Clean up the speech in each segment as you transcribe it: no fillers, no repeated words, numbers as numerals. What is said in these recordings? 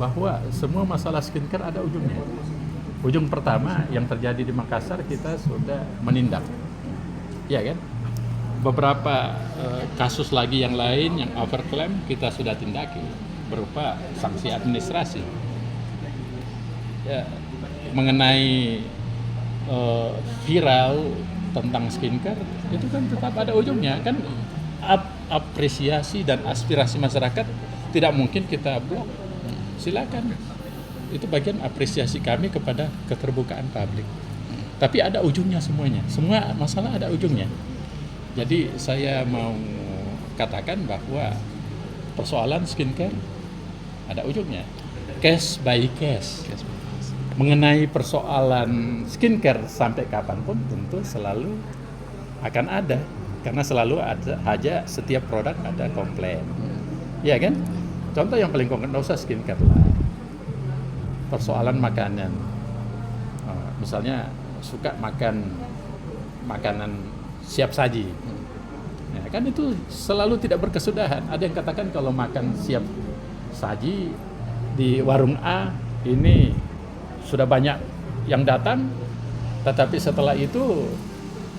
bahwa semua masalah skincare ada ujungnya. Ujung pertama yang terjadi di Makassar, kita sudah menindak, ya kan? Beberapa kasus lagi yang lain yang overclaim kita sudah tindaki berupa sanksi administrasi. Ya, mengenai viral tentang skincare itu kan tetap ada ujungnya kan. Apresiasi dan aspirasi masyarakat tidak mungkin kita blok. Silakan, itu bagian apresiasi kami kepada keterbukaan publik. Tapi ada ujungnya semuanya, semua masalah ada ujungnya. Jadi saya mau katakan bahwa persoalan skincare ada ujungnya, case by case. Mengenai persoalan skincare sampai kapanpun tentu selalu akan ada, karena selalu ada aja, setiap produk ada komplain, ya kan? Contoh yang paling konkret, nggak usah skincare lah, persoalan makanan, misalnya suka makan makanan siap saji, ya kan itu selalu tidak berkesudahan. Ada yang katakan kalau makan siap saji di warung A ini sudah banyak yang datang, tetapi setelah itu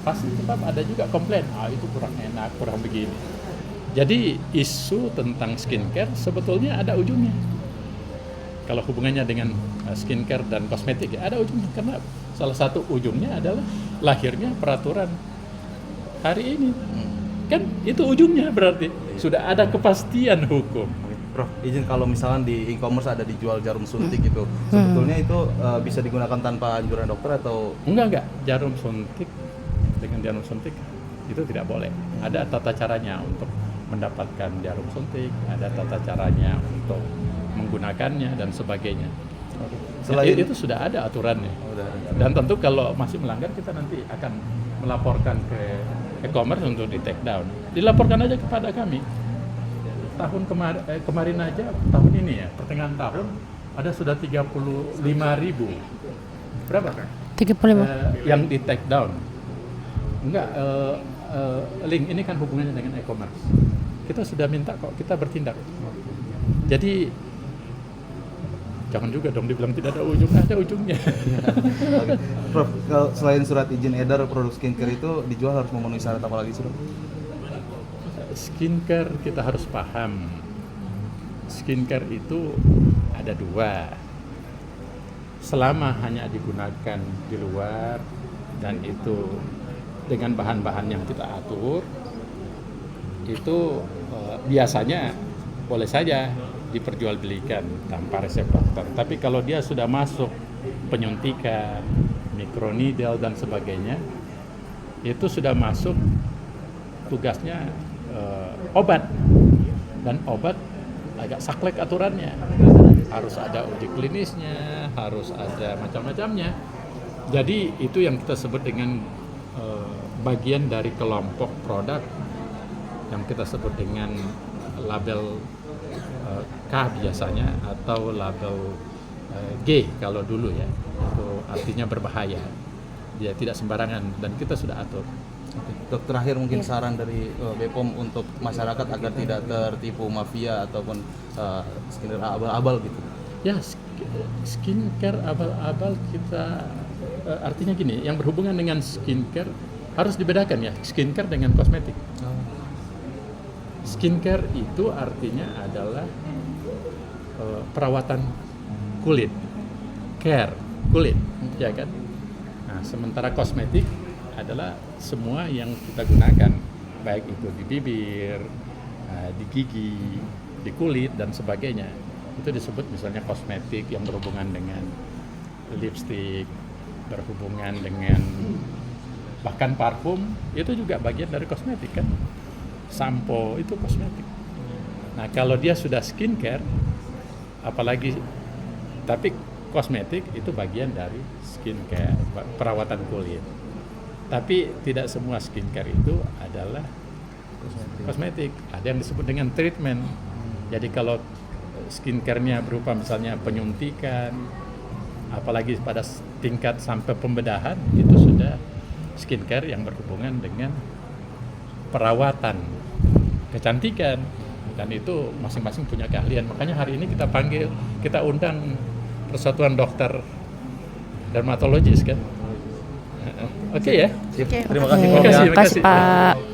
pasti tetap ada juga komplain, itu kurang enak, kurang begini. Jadi isu tentang skincare sebetulnya ada ujungnya. Kalau hubungannya dengan skincare dan kosmetik, ya ada ujungnya, karena salah satu ujungnya adalah lahirnya peraturan hari ini. Kan itu ujungnya, berarti sudah ada kepastian hukum. Prof, izin kalau misalnya di e-commerce ada dijual jarum suntik gitu, sebetulnya itu bisa digunakan tanpa anjuran dokter atau? Enggak, jarum suntik dengan jarum suntik itu tidak boleh. Ada tata caranya untuk mendapatkan jarum suntik, ada tata caranya untuk menggunakannya dan sebagainya. Selain itu sudah ada aturannya. Dan tentu kalau masih melanggar, kita nanti akan melaporkan ke e-commerce untuk di take down. Dilaporkan aja kepada kami. Tahun kemarin aja, tahun ini ya, pertengahan tahun ada sudah 35.000. Berapa? 35. Yang di take down. Enggak, link ini kan hubungannya dengan e-commerce. Kita sudah minta kok, kita bertindak. Jadi jangan juga dong dibilang tidak ada ujung, ada ujungnya. Okay. Prof, kalau selain surat izin edar produk skincare itu dijual harus memenuhi syarat apa lagi, Prof? Skincare kita harus paham, skincare itu ada dua. Selama hanya digunakan di luar dan itu dengan bahan-bahan yang kita atur, itu biasanya boleh saja diperjualbelikan tanpa resep dokter. Tapi kalau dia sudah masuk penyuntikan, microneedle dan sebagainya, itu sudah masuk tugasnya obat, dan obat agak saklek aturannya, harus ada uji klinisnya, harus ada macam-macamnya. Jadi itu yang kita sebut dengan bagian dari kelompok produk yang kita sebut dengan label K biasanya, atau label G kalau dulu ya, itu artinya berbahaya, dia tidak sembarangan dan kita sudah atur. Dok, terakhir mungkin saran dari BPOM untuk masyarakat agar tidak tertipu mafia ataupun skincare abal-abal gitu. Ya, skincare abal-abal kita artinya gini, yang berhubungan dengan skincare harus dibedakan ya, skincare dengan kosmetik. Skincare itu artinya adalah perawatan kulit, care kulit, ya kan? Nah, sementara kosmetik adalah semua yang kita gunakan, baik itu di bibir, di gigi, di kulit dan sebagainya. Itu disebut misalnya kosmetik yang berhubungan dengan lipstick, berhubungan dengan bahkan parfum, itu juga bagian dari kosmetik kan. Sampo itu kosmetik. Nah, kalau dia sudah skincare, apalagi, tapi kosmetik itu bagian dari skincare, perawatan kulit. Tapi tidak semua skincare itu adalah kosmetik. Ada yang disebut dengan treatment. Jadi kalau skincare-nya berupa misalnya penyuntikan, apalagi pada tingkat sampai pembedahan, itu sudah skincare yang berhubungan dengan perawatan kecantikan. dan itu masing-masing punya keahlian. Makanya hari ini kita undang Persatuan Dokter Dermatologis kan. Oke ya. Sip. Oke, Terima oke. kasih Prof. Terima ya. kasih. Terima kasih Pak.